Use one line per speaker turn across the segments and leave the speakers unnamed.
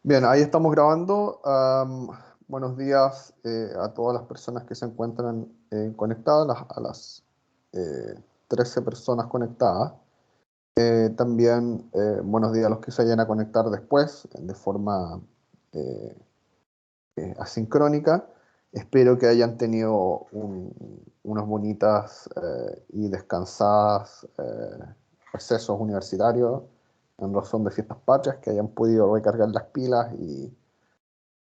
Bien, ahí estamos grabando. Buenos días a todas las personas que se encuentran conectadas, a las eh, 13 personas conectadas. También buenos días a los que se vayan a conectar después de forma eh, asincrónica. Espero que hayan tenido unas bonitas y descansadas recesos universitarios en razón de fiestas patrias, que hayan podido recargar las pilas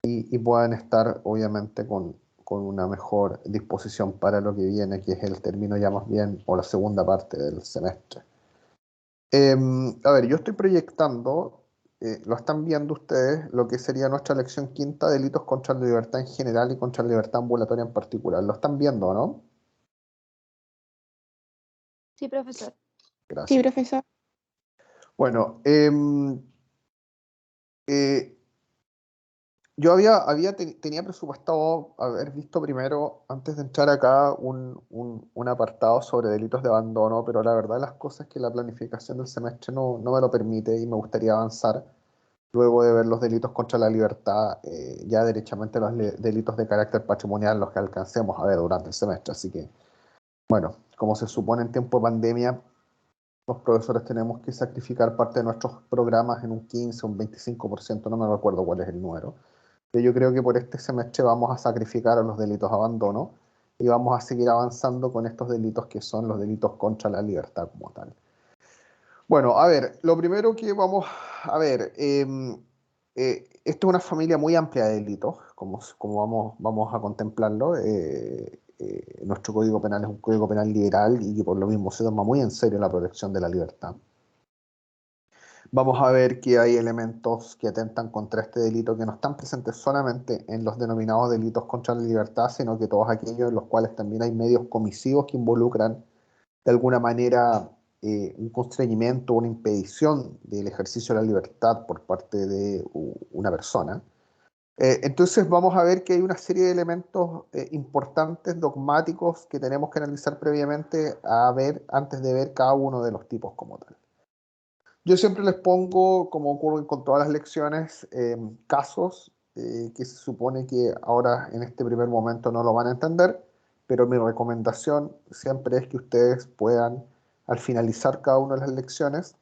y puedan estar obviamente con una mejor disposición para lo que viene, que es el término ya más bien o la segunda parte del semestre. A ver, yo estoy proyectando, lo están viendo ustedes, lo que sería nuestra lección quinta, delitos contra la libertad en general y contra la libertad ambulatoria en particular. ¿Lo están viendo, no?
Sí, profesor.
Sí,
Gracias.
profesor.
Bueno, eh, yo tenía presupuestado haber visto primero, antes de entrar acá, un apartado sobre delitos de abandono, pero la verdad las cosas es que la planificación del semestre no me lo permite y me gustaría avanzar luego de ver los delitos contra la libertad, ya derechamente los delitos de carácter patrimonial, los que alcancemos a ver durante el semestre. Así que, bueno, como se supone en tiempo de pandemia, los profesores tenemos que sacrificar parte de nuestros programas en un 15, un 25%, no me recuerdo cuál es el número. Pero yo creo que por este semestre vamos a sacrificar a los delitos de abandono y vamos a seguir avanzando con estos delitos que son los delitos contra la libertad como tal. Bueno, a ver, lo primero que vamos a ver, esto es una familia muy amplia de delitos, como vamos a contemplarlo. Nuestro Código Penal es un Código Penal liberal y que por lo mismo se toma muy en serio la protección de la libertad. Vamos a ver que hay elementos que atentan contra este delito que no están presentes solamente en los denominados delitos contra la libertad, sino que todos aquellos en los cuales también hay medios comisivos que involucran de alguna manera un constreñimiento, una impedición del ejercicio de la libertad por parte de una persona. Entonces vamos a ver que hay una serie de elementos importantes, dogmáticos, que tenemos que analizar previamente a ver, antes de ver cada uno de los tipos como tal. Yo siempre les pongo, como ocurre con todas las lecciones, casos que se supone que ahora en este primer momento no lo van a entender, pero mi recomendación siempre es que ustedes puedan, al finalizar cada una de las lecciones,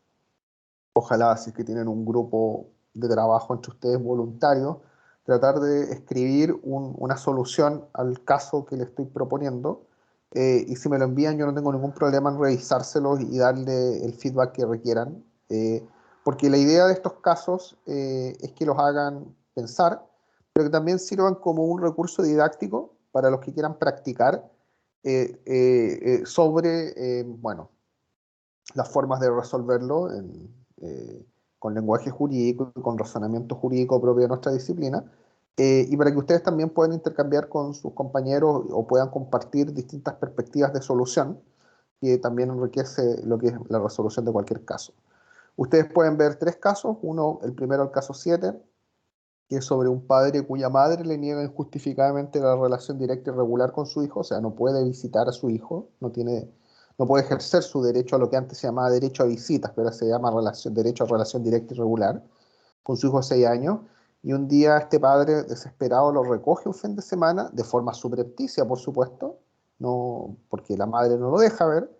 ojalá si es que tienen un grupo de trabajo entre ustedes voluntario, tratar de escribir una solución al caso que le estoy proponiendo. Y si me lo envían, yo no tengo ningún problema en revisárselos y darle el feedback que requieran. Porque la idea de estos casos es que los hagan pensar, pero que también sirvan como un recurso didáctico para los que quieran practicar sobre, bueno, las formas de resolverlo con lenguaje jurídico y con razonamiento jurídico propio de nuestra disciplina, y para que ustedes también puedan intercambiar con sus compañeros o puedan compartir distintas perspectivas de solución, que también enriquece lo que es la resolución de cualquier caso. Ustedes pueden ver tres casos, el primero el caso 7, que es sobre un padre cuya madre le niega injustificadamente la relación directa y regular con su hijo, o sea, no puede visitar a su hijo, no puede ejercer su derecho a lo que antes se llamaba derecho a visitas, pero ahora se llama derecho a relación directa y regular con su hijo de 6 años, y un día este padre desesperado lo recoge un fin de semana, de forma subrepticia, por supuesto, no, porque la madre no lo deja ver,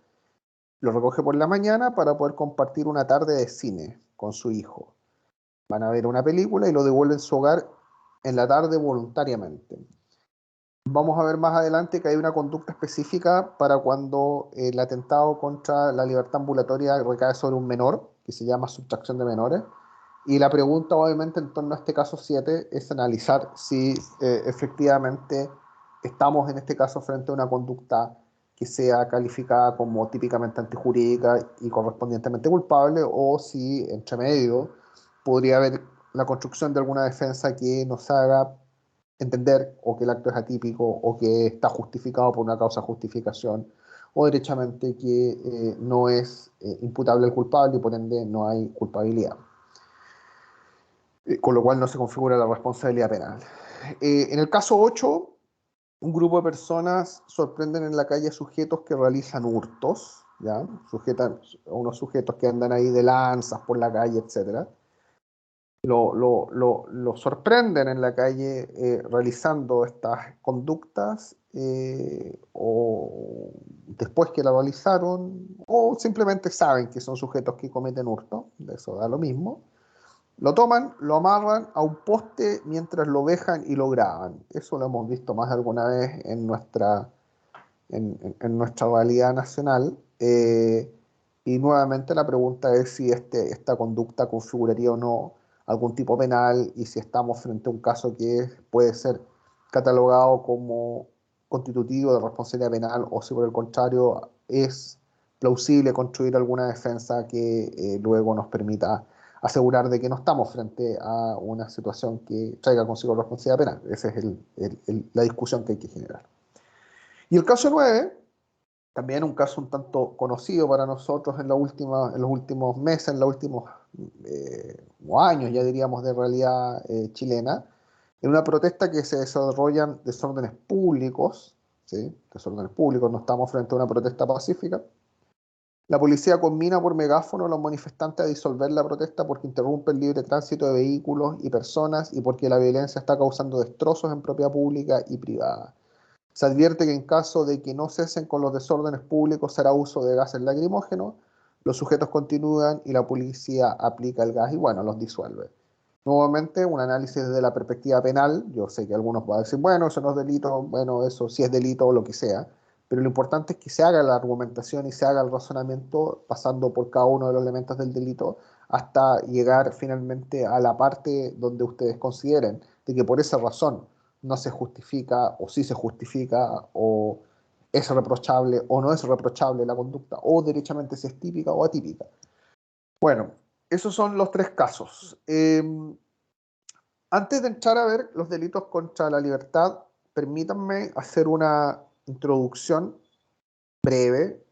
lo recoge por la mañana para poder compartir una tarde de cine con su hijo. Van a ver una película y lo devuelven a su hogar en la tarde voluntariamente. Vamos a ver más adelante que hay una conducta específica para cuando el atentado contra la libertad ambulatoria recae sobre un menor, que se llama sustracción de menores. Y la pregunta, obviamente, en torno a este caso 7 es analizar si efectivamente estamos en este caso frente a una conducta que sea calificada como típicamente antijurídica y correspondientemente culpable, o si entre medio podría haber la construcción de alguna defensa que nos haga entender o que el acto es atípico o que está justificado por una causa justificación o derechamente que no es imputable el culpable y por ende no hay culpabilidad, con lo cual no se configura la responsabilidad penal. En el caso 8, un grupo de personas sorprenden en la calle sujetos que realizan hurtos, ¿ya? Sujetan a unos sujetos que andan ahí de lanzas por la calle, etcétera. lo sorprenden en la calle realizando estas conductas o después que la realizaron o simplemente saben que son sujetos que cometen hurto, de eso da lo mismo. Lo toman, lo amarran a un poste mientras lo vejan y lo graban. Eso lo hemos visto más de alguna vez en nuestra realidad nacional. Y nuevamente la pregunta es si esta conducta configuraría o no algún tipo penal y si estamos frente a un caso que puede ser catalogado como constitutivo de responsabilidad penal o si por el contrario es plausible construir alguna defensa que luego nos permita asegurar de que no estamos frente a una situación que traiga consigo responsabilidad penal. Esa es la discusión que hay que generar. Y el caso 9 también un caso un tanto conocido para nosotros en los últimos meses, en los últimos años, ya diríamos, de realidad chilena, en una protesta que se desarrollan desórdenes públicos, ¿sí? Desórdenes públicos, no estamos frente a una protesta pacífica. La policía conmina por megáfono a los manifestantes a disolver la protesta porque interrumpe el libre tránsito de vehículos y personas y porque la violencia está causando destrozos en propiedad pública y privada. Se advierte que en caso de que no cesen con los desórdenes públicos será uso de gases lacrimógenos, los sujetos continúan y la policía aplica el gas y bueno, los disuelve. Nuevamente, un análisis desde la perspectiva penal. Yo sé que algunos van a decir, bueno, eso no es delito, bueno, eso sí es delito o lo que sea, pero lo importante es que se haga la argumentación y se haga el razonamiento pasando por cada uno de los elementos del delito hasta llegar finalmente a la parte donde ustedes consideren de que por esa razón no se justifica o sí se justifica o es reprochable o no es reprochable la conducta o derechamente si es típica o atípica. Bueno, esos son los tres casos. Antes de entrar a ver los delitos contra la libertad, permítanme hacer una introducción breve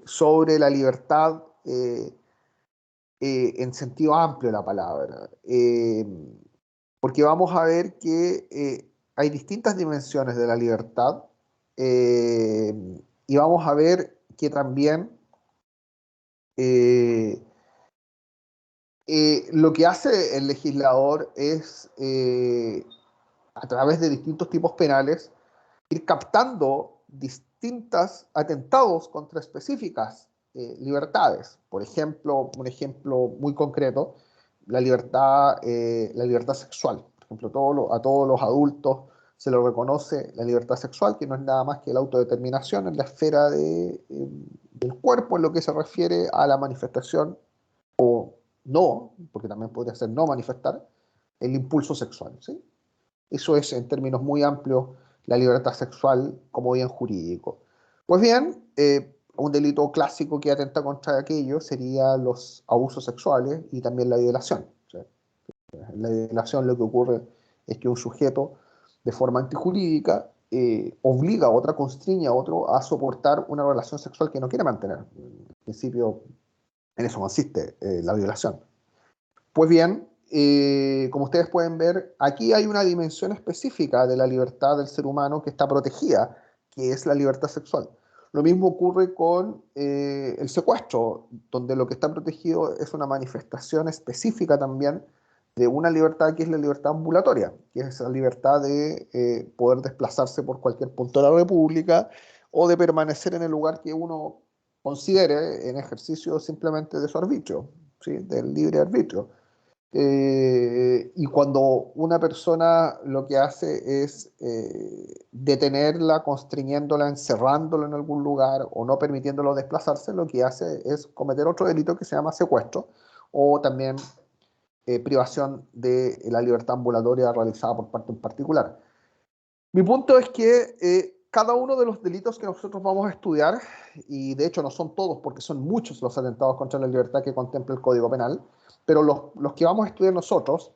sobre la libertad en sentido amplio de la palabra. Porque vamos a ver que hay distintas dimensiones de la libertad eh, y vamos a ver que también eh, lo que hace el legislador es, a través de distintos tipos penales, ir captando distintos atentados contra específicas libertades. Por ejemplo, un ejemplo muy concreto, la libertad sexual. Por ejemplo, a todos los adultos se les reconoce la libertad sexual, que no es nada más que la autodeterminación en la esfera del cuerpo, en lo que se refiere a la manifestación o no, porque también podría ser no manifestar, el impulso sexual. ¿Sí? Eso es, en términos muy amplios, la libertad sexual como bien jurídico. Pues bien, un delito clásico que atenta contra aquello sería los abusos sexuales y también la violación. O sea, en la violación lo que ocurre es que un sujeto, de forma antijurídica, obliga a otra, constriña a otro a soportar una relación sexual que no quiere mantener. En principio, en eso consiste la violación. Pues bien, como ustedes pueden ver, aquí hay una dimensión específica de la libertad del ser humano que está protegida, que es la libertad sexual. Lo mismo ocurre con el secuestro, donde lo que está protegido es una manifestación específica también de una libertad que es la libertad ambulatoria, que es la libertad de poder desplazarse por cualquier punto de la República o de permanecer en el lugar que uno considere en ejercicio simplemente de su arbitrio, ¿sí? Del libre arbitrio. Y cuando una persona lo que hace es detenerla, constriñéndola, encerrándola en algún lugar o no permitiéndolo desplazarse, lo que hace es cometer otro delito que se llama secuestro o también privación de la libertad ambulatoria realizada por parte de un particular. Mi punto es que cada uno de los delitos que nosotros vamos a estudiar, y de hecho no son todos porque son muchos los atentados contra la libertad que contempla el Código Penal, pero los que vamos a estudiar nosotros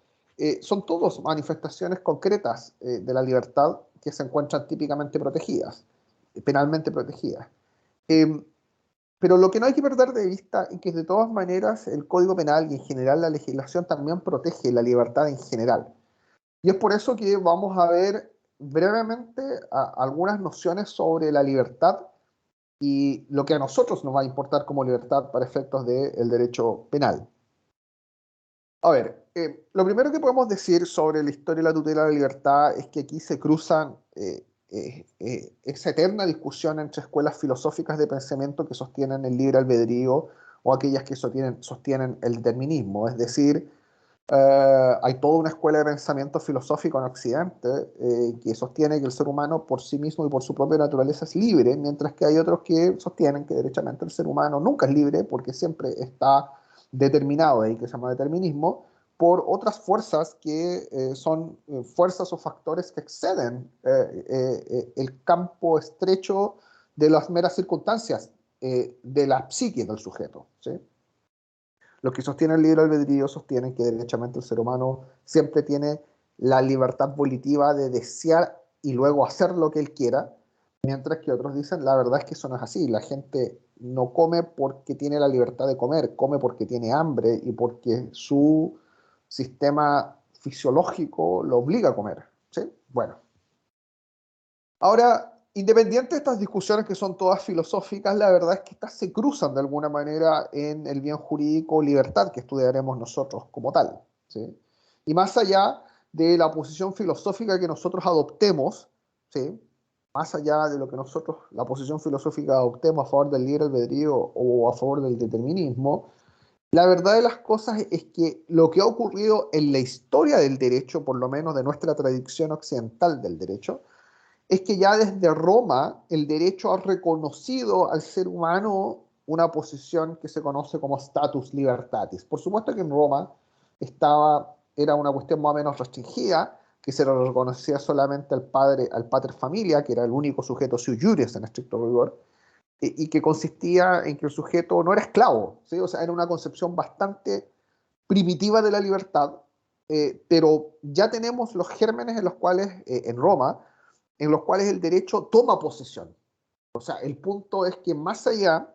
son todos manifestaciones concretas de la libertad que se encuentran típicamente protegidas, penalmente protegidas. Eh, pero lo que no hay que perder de vista es que de todas maneras el Código Penal y en general la legislación también protege la libertad en general. Y es por eso que vamos a ver brevemente algunas nociones sobre la libertad y lo que a nosotros nos va a importar como libertad para efectos del derecho penal. A ver, Lo primero que podemos decir sobre la historia de la tutela de la libertad es que aquí se cruzan esa eterna discusión entre escuelas filosóficas de pensamiento que sostienen el libre albedrío o aquellas que sostienen el determinismo. Es decir, hay toda una escuela de pensamiento filosófico en Occidente que sostiene que el ser humano por sí mismo y por su propia naturaleza es libre, mientras que hay otros que sostienen que derechamente el ser humano nunca es libre porque siempre está determinado, ahí que se llama determinismo, por otras fuerzas que son fuerzas o factores que exceden el campo estrecho de las meras circunstancias de la psique del sujeto, ¿sí? Los que sostienen el libre albedrío sostienen que derechamente el ser humano siempre tiene la libertad volitiva de desear y luego hacer lo que él quiera, mientras que otros dicen, la verdad es que eso no es así, la gente no come porque tiene la libertad de comer, come porque tiene hambre y porque su sistema fisiológico lo obliga a comer, ¿sí? Bueno, ahora, independiente de estas discusiones que son todas filosóficas, la verdad es que estas se cruzan de alguna manera en el bien jurídico libertad que estudiaremos nosotros como tal, ¿sí? Y más allá de la posición filosófica que nosotros adoptemos, ¿sí? Más allá de lo que nosotros, la posición filosófica adoptemos a favor del libre albedrío o a favor del determinismo, la verdad de las cosas es que lo que ha ocurrido en la historia del derecho, por lo menos de nuestra tradición occidental del derecho, es que ya desde Roma el derecho ha reconocido al ser humano una posición que se conoce como status libertatis. Por supuesto que en Roma era una cuestión más o menos restringida, que se le reconocía solamente al pater familia, que era el único sujeto sui juris en estricto rigor, y que consistía en que el sujeto no era esclavo, ¿sí? O sea, era una concepción bastante primitiva de la libertad, pero ya tenemos los gérmenes en los cuales, en Roma, en los cuales el derecho toma posesión. O sea, el punto es que más allá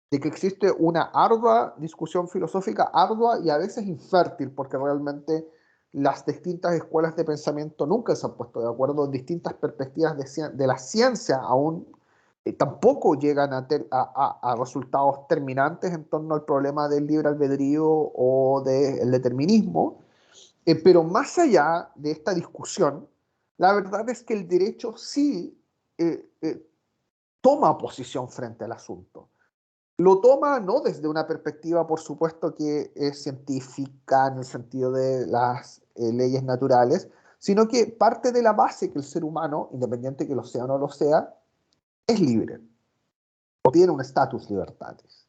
de que existe una ardua discusión filosófica, ardua y a veces infértil, porque realmente las distintas escuelas de pensamiento nunca se han puesto de acuerdo en distintas perspectivas de la ciencia, aún tampoco llegan a resultados terminantes en torno al problema del libre albedrío o del determinismo, pero más allá de esta discusión, la verdad es que el derecho sí toma posición frente al asunto. Lo toma no desde una perspectiva, por supuesto, que es científica en el sentido de las leyes naturales, sino que parte de la base que el ser humano, independiente que lo sea o no lo sea, es libre o tiene un status libertatis.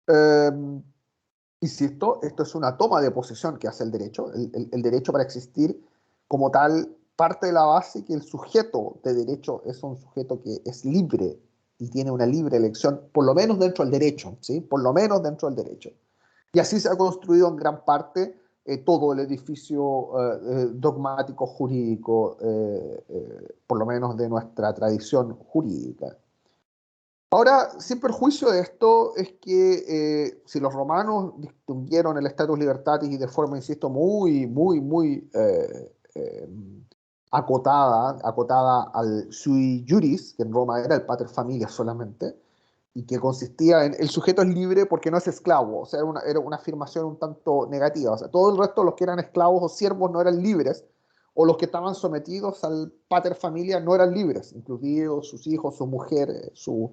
Eh, Insisto, esto es una toma de posesión que hace el derecho. El derecho para existir como tal parte de la base que el sujeto de derecho es un sujeto que es libre y tiene una libre elección, por lo menos dentro del derecho, ¿sí? Por lo menos dentro del derecho. Y así se ha construido en gran parte todo el edificio dogmático jurídico, por lo menos de nuestra tradición jurídica. Ahora, sin perjuicio de esto, es que si los romanos distinguieron el status libertatis y de forma, insisto, muy acotada al sui juris, que en Roma era el pater familias solamente, y que consistía en el sujeto es libre porque no es esclavo, o sea, era una afirmación un tanto negativa, o sea, todo el resto, los que eran esclavos o siervos no eran libres, o los que estaban sometidos al pater familia no eran libres, incluidos sus hijos, su mujer, sus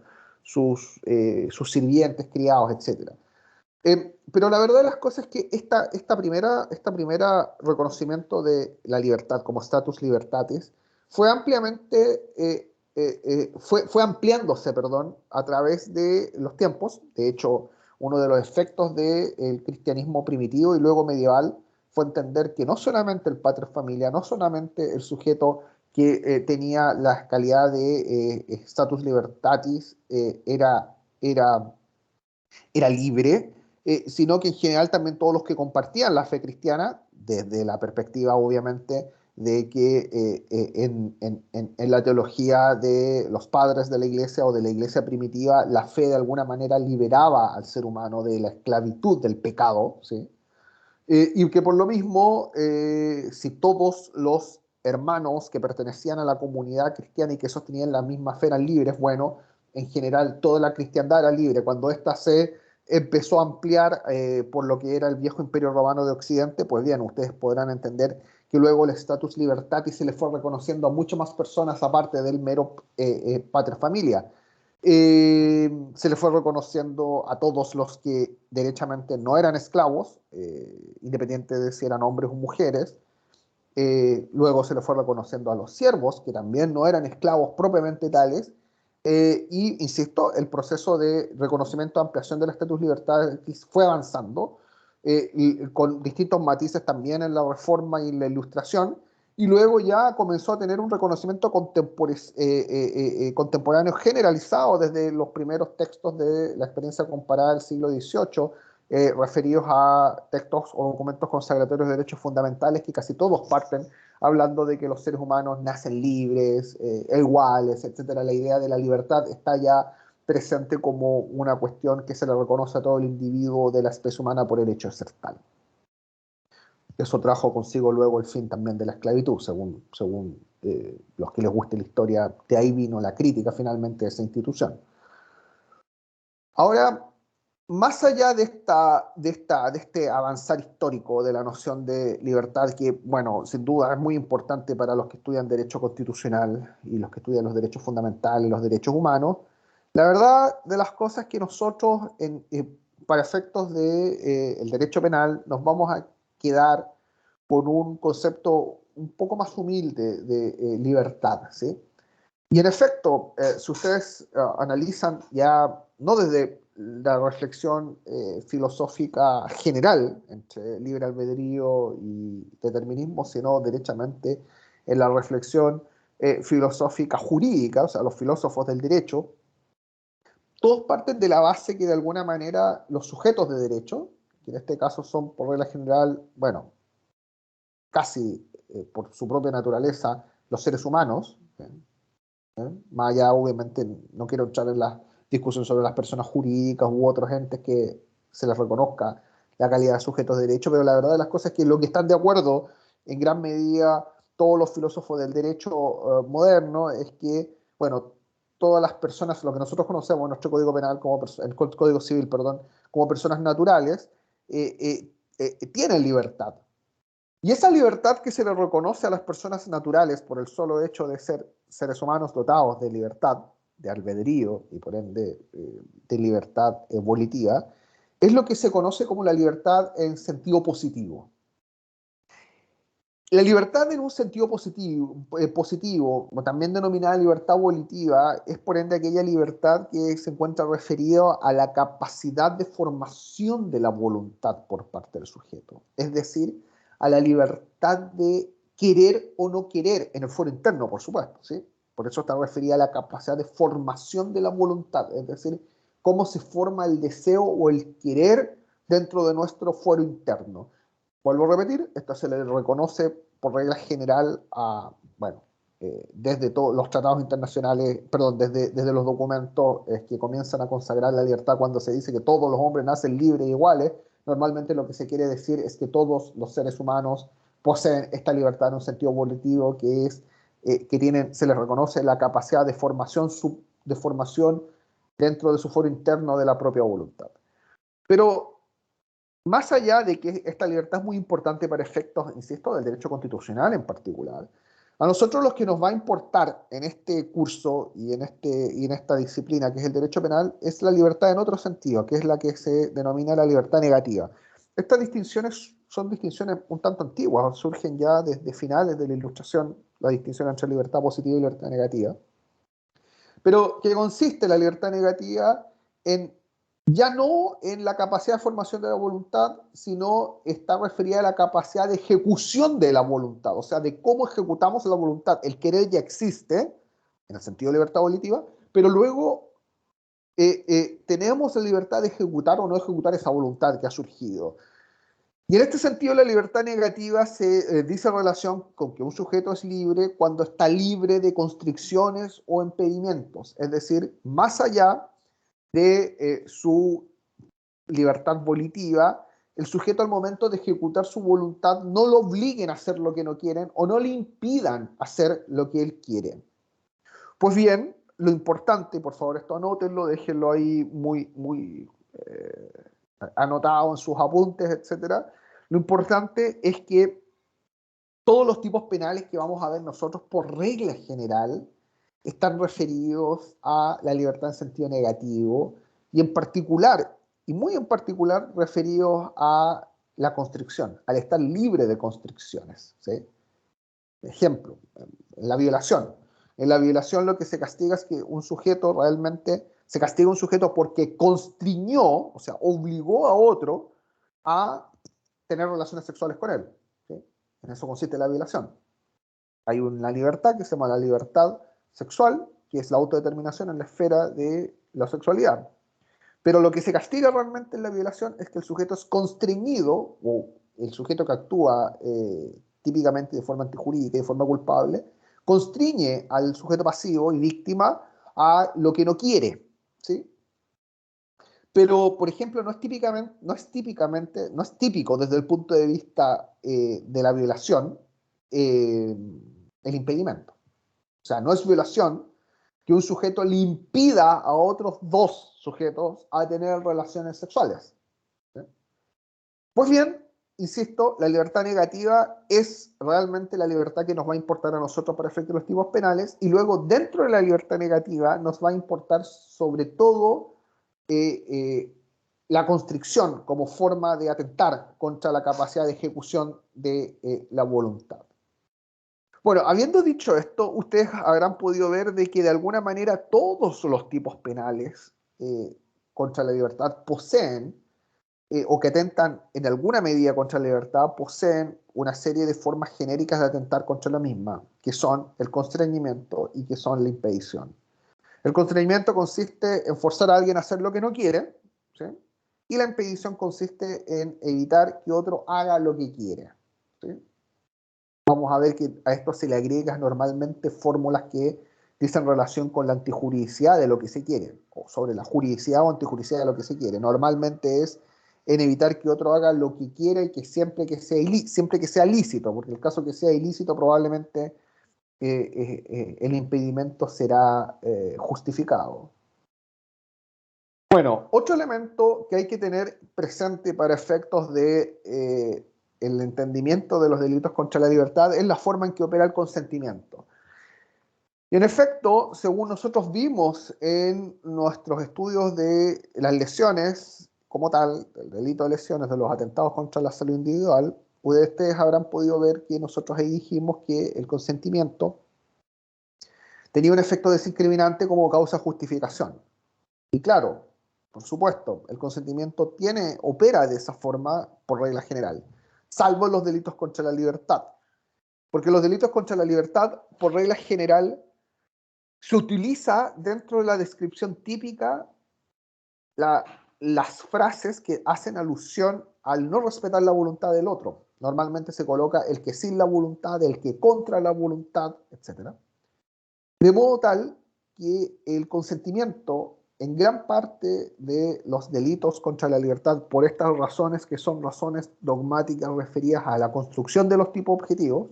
sirvientes, criados, etc. Pero la verdad de las cosas es que esta primera reconocimiento de la libertad como status libertatis fue fue ampliándose, perdón, a través de los tiempos. De hecho, uno de los efectos del cristianismo primitivo y luego medieval fue entender que no solamente el pater familia, no solamente el sujeto que tenía la calidad de status libertatis era libre, sino que en general también todos los que compartían la fe cristiana, desde la perspectiva obviamente de que en la teología de los padres de la iglesia o de la iglesia primitiva, la fe de alguna manera liberaba al ser humano de la esclavitud del pecado, ¿sí? Y que por lo mismo, si todos los hermanos que pertenecían a la comunidad cristiana y que sostenían la misma fe eran libres, bueno, en general toda la cristiandad era libre. Cuando ésta se empezó a ampliar por lo que era el viejo Imperio Romano de Occidente. Pues bien, ustedes podrán entender que luego el status libertatis se le fue reconociendo a muchas más personas aparte del mero pater familia. Se le fue reconociendo a todos los que derechamente no eran esclavos, independiente de si eran hombres o mujeres. Luego se le fue reconociendo a los siervos, que también no eran esclavos propiamente tales. Y, insisto, el proceso de reconocimiento, ampliación del estatus libertatis fue avanzando, y con distintos matices también en la Reforma y en la Ilustración, y luego ya comenzó a tener un reconocimiento contemporáneo generalizado desde los primeros textos de la experiencia comparada del siglo XVIII, referidos a textos o documentos consagratorios de derechos fundamentales, que casi todos parten hablando de que los seres humanos nacen libres, iguales, etcétera. La idea de la libertad está ya presente como una cuestión que se le reconoce a todo el individuo de la especie humana por el hecho de ser tal. Eso trajo consigo luego el fin también de la esclavitud, según los que les guste la historia. De ahí vino la crítica finalmente de esa institución. Ahora, más allá de este avanzar histórico de la noción de libertad, que, bueno, sin duda es muy importante para los que estudian derecho constitucional y los que estudian los derechos fundamentales, los derechos humanos, la verdad de las cosas es que nosotros, para efectos del derecho penal, nos vamos a quedar con un concepto un poco más humilde de libertad, ¿sí? Y en efecto, si ustedes analizan ya, no desde la reflexión filosófica general entre libre albedrío y determinismo, sino derechamente en la reflexión filosófica jurídica, o sea, los filósofos del derecho, todos parten de la base que de alguna manera los sujetos de derecho, que en este caso son por regla general, bueno, casi por su propia naturaleza, los seres humanos, más allá, obviamente, no quiero entrar en la discusión sobre las personas jurídicas u otros entes que se les reconozca la calidad de sujetos de derecho, pero la verdad de las cosas es que lo que están de acuerdo en gran medida todos los filósofos del derecho moderno es que, bueno, todas las personas, lo que nosotros conocemos en nuestro Código Penal, el Código Civil, perdón, como personas naturales, tienen libertad. Y esa libertad que se le reconoce a las personas naturales por el solo hecho de ser seres humanos dotados de libertad, de albedrío y por ende de libertad volitiva, es lo que se conoce como la libertad en sentido positivo. La libertad en un sentido positivo, también denominada libertad volitiva, es por ende aquella libertad que se encuentra referida a la capacidad de formación de la voluntad por parte del sujeto. Es decir, a la libertad de querer o no querer, en el foro interno, por supuesto, ¿sí? Por eso está referida a la capacidad de formación de la voluntad, es decir, cómo se forma el deseo o el querer dentro de nuestro foro interno. Vuelvo a repetir, esto se le reconoce por regla general a, bueno, desde todos los tratados internacionales, perdón, desde los documentos que comienzan a consagrar la libertad cuando se dice que todos los hombres nacen libres e iguales. Normalmente lo que se quiere decir es que todos los seres humanos poseen esta libertad en un sentido volitivo, que es que tienen, se les reconoce la capacidad de formación dentro de su foro interno de la propia voluntad. Pero más allá de que esta libertad es muy importante para efectos, insisto, del derecho constitucional en particular, a nosotros lo que nos va a importar en este curso y en esta disciplina, que es el derecho penal, es la libertad en otro sentido, que es la que se denomina la libertad negativa. Estas distinciones son distinciones un tanto antiguas, surgen ya desde finales de la Ilustración, la distinción entre libertad positiva y libertad negativa, pero que consiste la libertad negativa en ya no en la capacidad de formación de la voluntad, sino está referida a la capacidad de ejecución de la voluntad, o sea, de cómo ejecutamos la voluntad. El querer ya existe, en el sentido de libertad volitiva, pero luego tenemos la libertad de ejecutar o no ejecutar esa voluntad que ha surgido. Y en este sentido, la libertad negativa se dice en relación con que un sujeto es libre cuando está libre de constricciones o impedimentos, es decir, más allá de su libertad volitiva, el sujeto al momento de ejecutar su voluntad no lo obliguen a hacer lo que no quieren o no le impidan hacer lo que él quiere. Pues bien, lo importante, por favor, esto anótenlo, déjenlo ahí muy anotado en sus apuntes, etcétera. Lo importante es que todos los tipos penales que vamos a ver nosotros, por regla general, están referidos a la libertad en sentido negativo y en particular, y muy en particular, referidos a la constricción, al estar libre de constricciones, ¿sí? Ejemplo, en la violación. En la violación lo que se castiga es que un sujeto realmente, se castiga a un sujeto porque constriñó, o sea, obligó a otro a tener relaciones sexuales con él, ¿sí? En eso consiste la violación. Hay una libertad que se llama la libertad sexual, que es la autodeterminación en la esfera de la sexualidad. Pero lo que se castiga realmente en la violación es que el sujeto es constreñido, o el sujeto que actúa típicamente de forma antijurídica y de forma culpable, constriñe al sujeto pasivo y víctima a lo que no quiere, ¿sí? Pero, por ejemplo, no es típico desde el punto de vista de la violación el impedimento. O sea, no es violación que un sujeto le impida a otros dos sujetos a tener relaciones sexuales, ¿sí? Pues bien, insisto, la libertad negativa es realmente la libertad que nos va a importar a nosotros para efectos de los tipos penales, y luego dentro de la libertad negativa nos va a importar sobre todo eh, eh, la constricción como forma de atentar contra la capacidad de ejecución de la voluntad. Bueno, habiendo dicho esto, ustedes habrán podido ver de que de alguna manera todos los tipos penales contra la libertad poseen, o que atentan en alguna medida contra la libertad, poseen una serie de formas genéricas de atentar contra la misma, que son el constreñimiento y que son la impedición. El constreñimiento consiste en forzar a alguien a hacer lo que no quiere, ¿sí? Y la impedición consiste en evitar que otro haga lo que quiere, ¿sí? Vamos a ver que a esto se le agregan normalmente fórmulas que dicen relación con la antijuridicidad de lo que se quiere, o sobre la juridicidad o antijuridicidad de lo que se quiere. Normalmente es en evitar que otro haga lo que quiere y que siempre que sea lícito, porque en el caso que sea ilícito probablemente el impedimento será justificado. Bueno, otro elemento que hay que tener presente para efectos de el entendimiento de los delitos contra la libertad es la forma en que opera el consentimiento. Y en efecto, según nosotros vimos en nuestros estudios de las lesiones, como tal, el delito de lesiones, de los atentados contra la salud individual, ustedes habrán podido ver que nosotros ahí dijimos que el consentimiento tenía un efecto desincriminante como causa justificación. Y claro, por supuesto, el consentimiento opera de esa forma por regla general, salvo los delitos contra la libertad. Porque los delitos contra la libertad, por regla general, se utiliza dentro de la descripción típica las frases que hacen alusión al no respetar la voluntad del otro. Normalmente se coloca el que sin la voluntad, el que contra la voluntad, etc. De modo tal que el consentimiento en gran parte de los delitos contra la libertad, por estas razones que son razones dogmáticas referidas a la construcción de los tipos objetivos,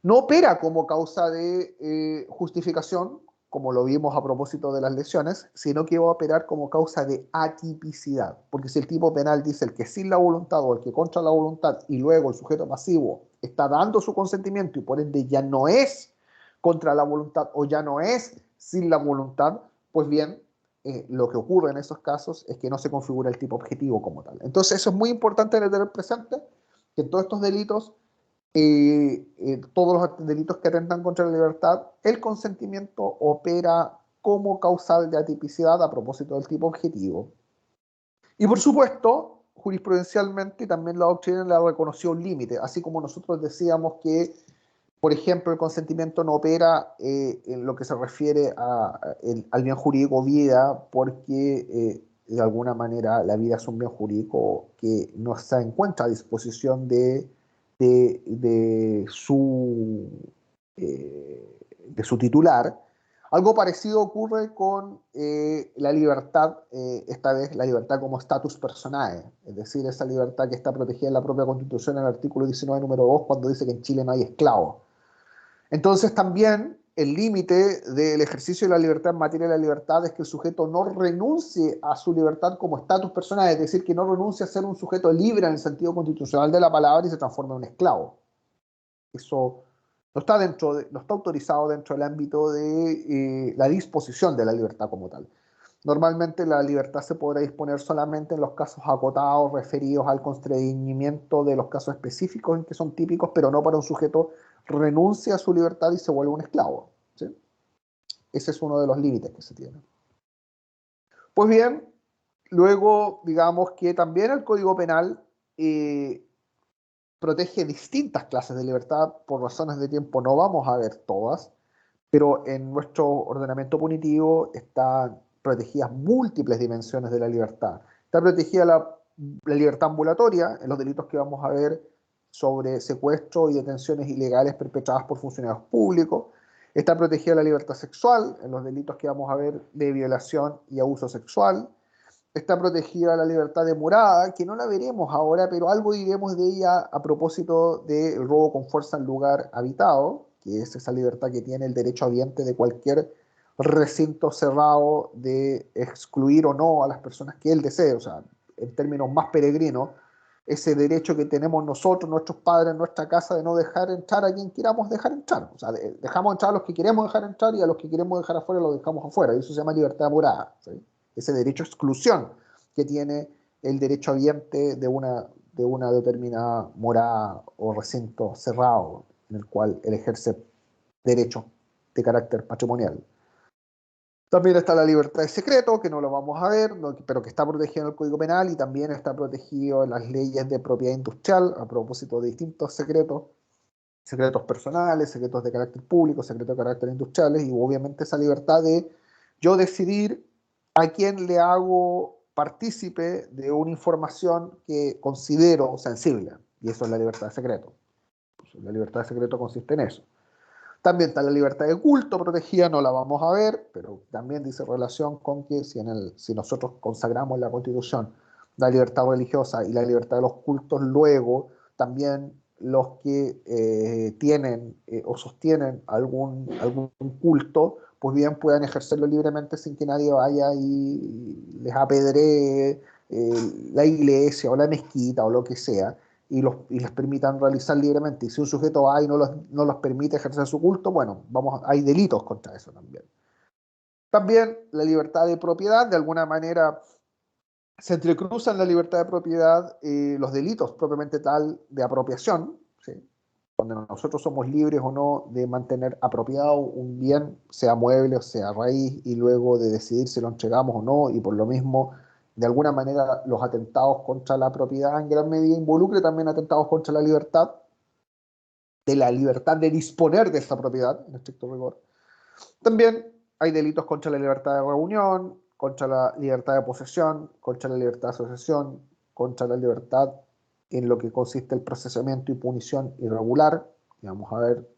no opera como causa de justificación, como lo vimos a propósito de las lesiones, sino que va a operar como causa de atipicidad. Porque si el tipo penal dice el que sin la voluntad o el que contra la voluntad, y luego el sujeto pasivo está dando su consentimiento y por ende ya no es contra la voluntad o ya no es sin la voluntad, pues bien, lo que ocurre en esos casos es que no se configura el tipo objetivo como tal. Entonces eso es muy importante tener presente, que en todos estos delitos, todos los delitos que atentan contra la libertad, el consentimiento opera como causal de atipicidad a propósito del tipo objetivo. Y por supuesto, jurisprudencialmente también la doctrina le reconoció un límite, así como nosotros decíamos que, por ejemplo, el consentimiento no opera en lo que se refiere al bien jurídico vida, porque de alguna manera la vida es un bien jurídico que no está en cuenta a disposición de su titular. Algo parecido ocurre con la libertad, esta vez la libertad como status personae, es decir, esa libertad que está protegida en la propia Constitución en el artículo 19, número 2, cuando dice que en Chile no hay esclavos. Entonces también el límite del ejercicio de la libertad en materia de la libertad es que el sujeto no renuncie a su libertad como estatus personal, es decir, que no renuncie a ser un sujeto libre en el sentido constitucional de la palabra y se transforme en un esclavo. Eso no está, no está autorizado dentro del ámbito de la disposición de la libertad como tal. Normalmente la libertad se podrá disponer solamente en los casos acotados referidos al constreñimiento de los casos específicos en que son típicos, pero no para un sujeto renuncia a su libertad y se vuelve un esclavo, ¿sí? Ese es uno de los límites que se tiene. Pues bien, luego digamos que también el Código Penal protege distintas clases de libertad. Por razones de tiempo no vamos a ver todas, pero en nuestro ordenamiento punitivo están protegidas múltiples dimensiones de la libertad. Está protegida la libertad ambulatoria en los delitos que vamos a ver sobre secuestro y detenciones ilegales perpetradas por funcionarios públicos. Está protegida la libertad sexual en los delitos que vamos a ver de violación y abuso sexual. Está protegida la libertad de morada, que no la veremos ahora, pero algo diremos de ella a propósito del robo con fuerza en lugar habitado, que es esa libertad que tiene el derecho habiente de cualquier recinto cerrado de excluir o no a las personas que él desee, o sea, en términos más peregrinos, ese derecho que tenemos nosotros, nuestros padres, en nuestra casa, de no dejar entrar a quien queramos dejar entrar. O sea, dejamos entrar a los que queremos dejar entrar y a los que queremos dejar afuera los dejamos afuera. Y eso se llama libertad de morada, ¿sí? Ese derecho a exclusión que tiene el derecho habiente de una determinada morada o recinto cerrado en el cual él ejerce derechos de carácter patrimonial. También está la libertad de secreto, que no lo vamos a ver, pero que está protegida en el Código Penal y también está protegido en las leyes de propiedad industrial a propósito de distintos secretos, secretos personales, secretos de carácter público, secretos de carácter industriales y obviamente esa libertad de yo decidir a quién le hago partícipe de una información que considero sensible. Y eso es la libertad de secreto. La libertad de secreto consiste en eso. También está la libertad de culto protegida, no la vamos a ver, pero también dice relación con que si nosotros consagramos en la Constitución la libertad religiosa y la libertad de los cultos, luego también los que tienen o sostienen algún culto, pues bien puedan ejercerlo libremente sin que nadie vaya y les apedree la iglesia o la mezquita o lo que sea y les permitan realizar libremente. Y si un sujeto va y no los permite ejercer su culto, bueno, hay delitos contra eso también. También la libertad de propiedad, de alguna manera se entrecruzan la libertad de propiedad los delitos propiamente tal de apropiación, ¿sí? Donde nosotros somos libres o no de mantener apropiado un bien, sea mueble o sea raíz, y luego de decidir si lo entregamos o no, y por lo mismo, de alguna manera, los atentados contra la propiedad en gran medida involucre también atentados contra la libertad, de la libertad de disponer de esa propiedad, en estricto rigor. También hay delitos contra la libertad de reunión, contra la libertad de posesión, contra la libertad de asociación, contra la libertad en lo que consiste el procesamiento y punición irregular. Y vamos a ver,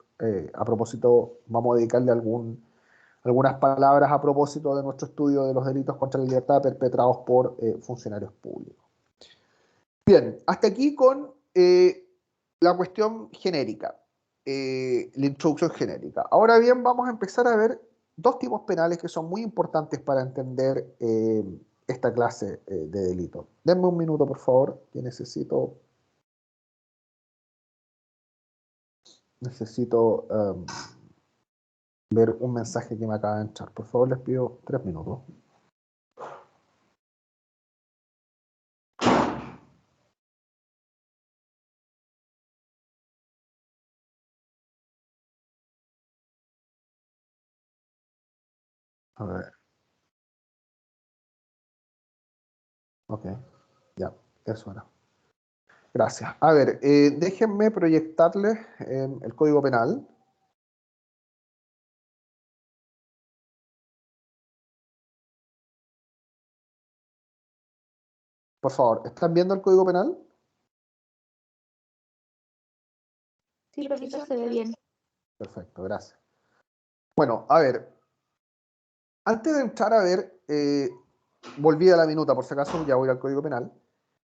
a propósito, vamos a dedicarle algunas palabras a propósito de nuestro estudio de los delitos contra la libertad perpetrados por funcionarios públicos. Bien, hasta aquí con la cuestión genérica, la introducción genérica. Ahora bien, vamos a empezar a ver dos tipos penales que son muy importantes para entender esta clase de delito. Denme un minuto, por favor, que necesito ver un mensaje que me acaba de entrar. Por favor, les pido 3 minutos. A ver, ok, ya, eso era. Gracias. A ver, déjenme proyectarles el Código Penal. Por favor, ¿están viendo el Código Penal?
Sí, profesor, se ve bien.
Perfecto, gracias. Bueno, a ver, antes de entrar a ver, volví a la minuta, por si acaso, ya voy al Código Penal.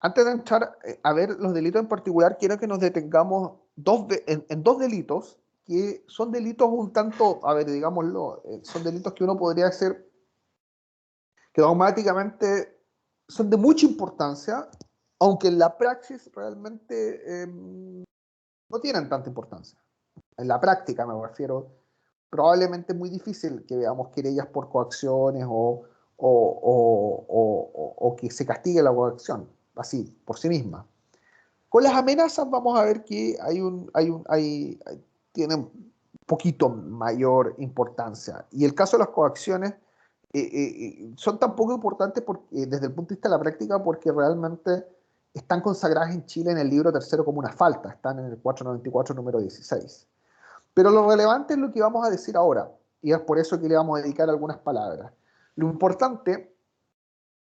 Antes de entrar a ver los delitos en particular, quiero que nos detengamos en dos delitos que son delitos un tanto, a ver, digámoslo, son delitos que uno podría decir que dogmáticamente son de mucha importancia, aunque en la praxis realmente no tienen tanta importancia. En la práctica me refiero, probablemente es muy difícil que veamos querellas por coacciones o que se castigue la coacción, así, por sí misma. Con las amenazas vamos a ver que tienen un poquito mayor importancia. Y el caso de las coacciones son tan poco importantes desde el punto de vista de la práctica porque realmente están consagradas en Chile en el libro tercero como una falta, están en el 494 número 16. Pero lo relevante es lo que vamos a decir ahora, y es por eso que le vamos a dedicar algunas palabras. Lo importante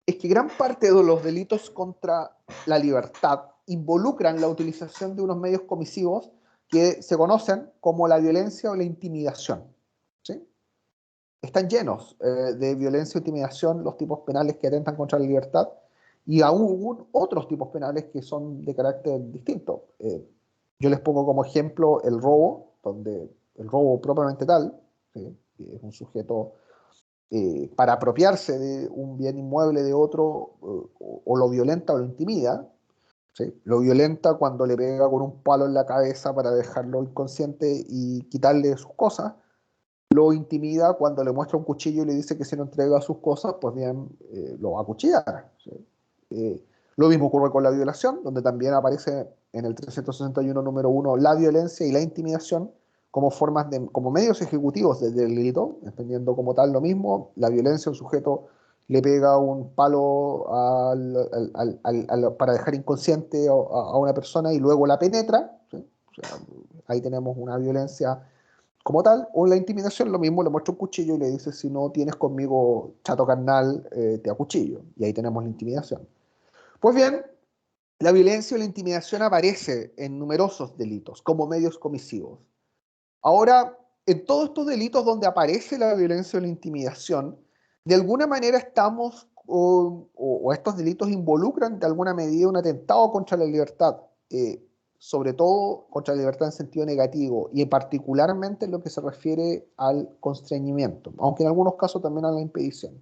es que gran parte de los delitos contra la libertad involucran la utilización de unos medios comisivos que se conocen como la violencia o la intimidación. ¿Sí? Están llenos de violencia e intimidación los tipos penales que atentan contra la libertad y aún otros tipos penales que son de carácter distinto. Yo les pongo como ejemplo el robo, donde el robo propiamente tal, ¿sí? Que es un sujeto para apropiarse de un bien inmueble de otro, o lo violenta o lo intimida. ¿Sí? Lo violenta cuando le pega con un palo en la cabeza para dejarlo inconsciente y quitarle sus cosas. Lo intimida cuando le muestra un cuchillo y le dice que si no entrega sus cosas, pues bien, lo va a acuchillar. ¿Sí? Lo mismo ocurre con la violación, donde también aparece en el 361 número 1 la violencia y la intimidación como como medios ejecutivos del delito, entendiendo como tal lo mismo. La violencia, un sujeto le pega un palo para dejar inconsciente a una persona y luego la penetra. ¿Sí? O sea, ahí tenemos una violencia como tal, o la intimidación, lo mismo, le muestra un cuchillo y le dice, si no tienes conmigo chato carnal, te acuchillo. Y ahí tenemos la intimidación. Pues bien, la violencia o la intimidación aparece en numerosos delitos como medios comisivos. Ahora, en todos estos delitos donde aparece la violencia o la intimidación, de alguna manera estamos, o estos delitos involucran de alguna medida un atentado contra la libertad, sobre todo contra la libertad en sentido negativo, y particularmente en lo que se refiere al constreñimiento, aunque en algunos casos también a la impedición.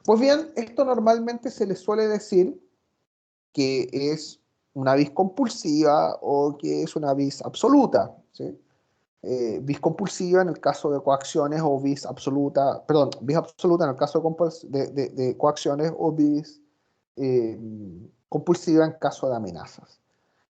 Pues bien, esto normalmente se le suele decir que es una vis compulsiva o que es una vis absoluta, ¿sí? Vis compulsiva en el caso de coacciones o vis absoluta, perdón, vis absoluta en el caso de coacciones o vis eh, compulsiva en caso de amenazas.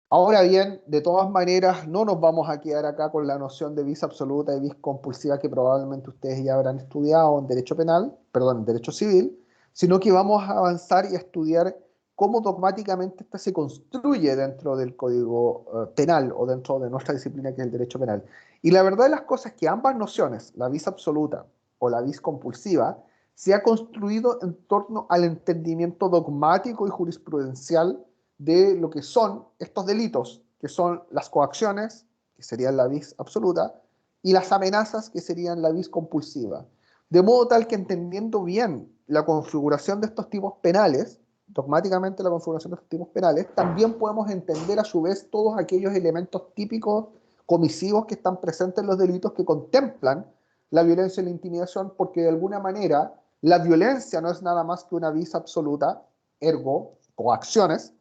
Ahora bien, de todas maneras, no nos vamos a quedar acá con la noción de vis absoluta y vis compulsiva que probablemente ustedes ya habrán estudiado en derecho penal, perdón, en derecho civil, sino que vamos a avanzar y a estudiar cómo dogmáticamente esta se construye dentro del código penal o dentro de nuestra disciplina que es el derecho penal. Y la verdad de las cosas es que ambas nociones, la vis absoluta o la vis compulsiva, se ha construido en torno al entendimiento dogmático y jurisprudencial de lo que son estos delitos, que son las coacciones, que serían la vis absoluta, y las amenazas, que serían la vis compulsiva. De modo tal que entendiendo bien la configuración de estos tipos penales, dogmáticamente la configuración de estos tipos penales, también podemos entender a su vez todos aquellos elementos típicos comisivos que están presentes en los delitos que contemplan la violencia y la intimidación, porque de alguna manera la violencia no es nada más que una vis absoluta, ergo coacciones,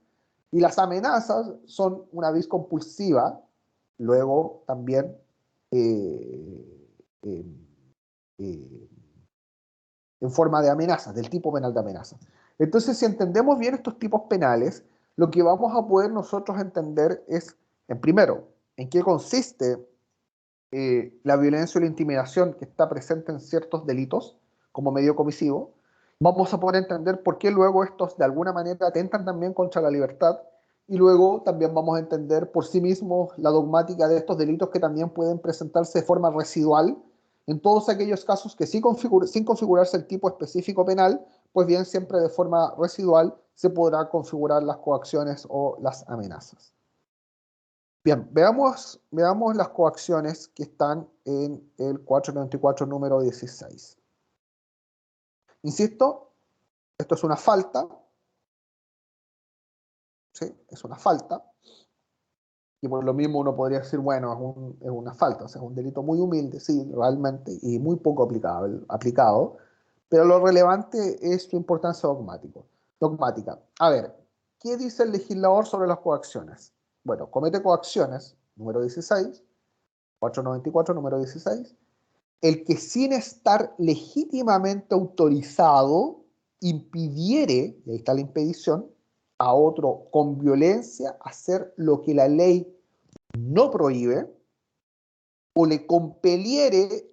y las amenazas son una vis compulsiva, luego también eh, eh, eh, en forma de amenazas, del tipo penal de amenazas. Entonces, si entendemos bien estos tipos penales, lo que vamos a poder nosotros entender es, en primero, en qué consiste la violencia o la intimidación que está presente en ciertos delitos como medio comisivo. Vamos a poder entender por qué luego estos de alguna manera atentan también contra la libertad, y luego también vamos a entender por sí mismos la dogmática de estos delitos que también pueden presentarse de forma residual en todos aquellos casos que sí sin configurarse el tipo específico penal, pues bien siempre de forma residual se podrá configurar las coacciones o las amenazas. Bien, veamos las coacciones que están en el 494 número 16. Insisto, esto es una falta, ¿sí? Es una falta, que por lo mismo uno podría decir, bueno, es una falta, o sea, es un delito muy humilde, sí, realmente, y muy poco aplicado, pero lo relevante es su importancia dogmática. A ver, ¿qué dice el legislador sobre las coacciones? Bueno, comete coacciones, número 16, 494, número 16, el que sin estar legítimamente autorizado impidiere, y ahí está la impedición, a otro con violencia hacer lo que la ley no prohíbe, o le compeliere,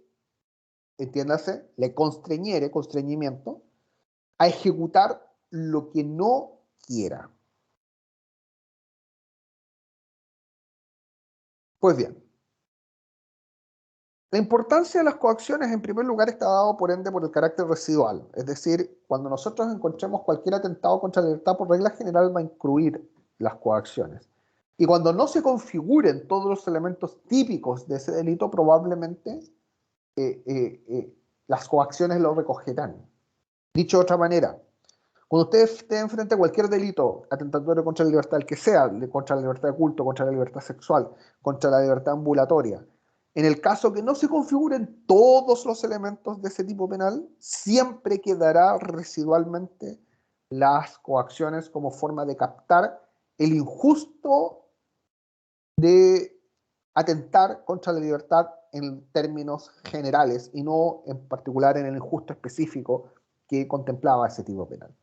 entiéndase, le constreñimiento, a ejecutar lo que no quiera. Pues bien, la importancia de las coacciones en primer lugar está dado por ende por el carácter residual, es decir, cuando nosotros encontremos cualquier atentado contra la libertad, por regla general va a incluir las coacciones. Y cuando no se configuren todos los elementos típicos de ese delito, probablemente las coacciones lo recogerán. Dicho de otra manera, cuando usted esté enfrente a cualquier delito atentatorio contra la libertad, el que sea, contra la libertad de culto, contra la libertad sexual, contra la libertad ambulatoria, en el caso que no se configuren todos los elementos de ese tipo penal, siempre quedará residualmente las coacciones como forma de captar el injusto de atentar contra la libertad en términos generales y no en particular en el injusto específico que contemplaba ese tipo penal.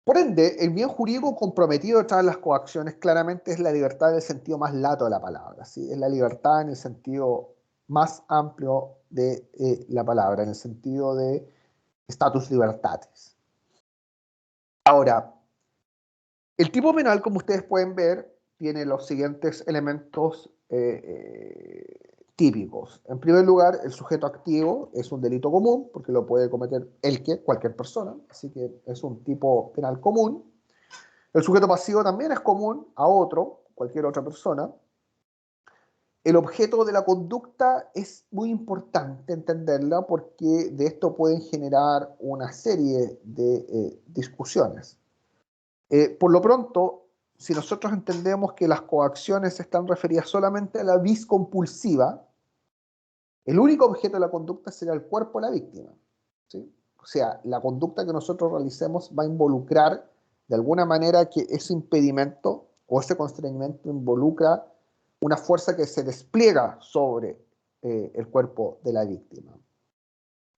Por ende, el bien jurídico comprometido detrás de las coacciones claramente es la libertad en el sentido más lato de la palabra, ¿sí? Es la libertad en el sentido más amplio de la palabra, en el sentido de status libertatis. Ahora, el tipo penal, como ustedes pueden ver, tiene los siguientes elementos típicos. En primer lugar, el sujeto activo es un delito común, porque lo puede cometer cualquier persona, así que es un tipo penal común. El sujeto pasivo también es común a otro, cualquier otra persona. El objeto de la conducta es muy importante entenderla porque de esto pueden generar una serie de discusiones. Por lo pronto, si nosotros entendemos que las coacciones están referidas solamente a la vis compulsiva, el único objeto de la conducta será el cuerpo de la víctima, ¿sí? O sea, la conducta que nosotros realicemos va a involucrar de alguna manera que ese impedimento o ese constreñimiento involucra una fuerza que se despliega sobre el cuerpo de la víctima.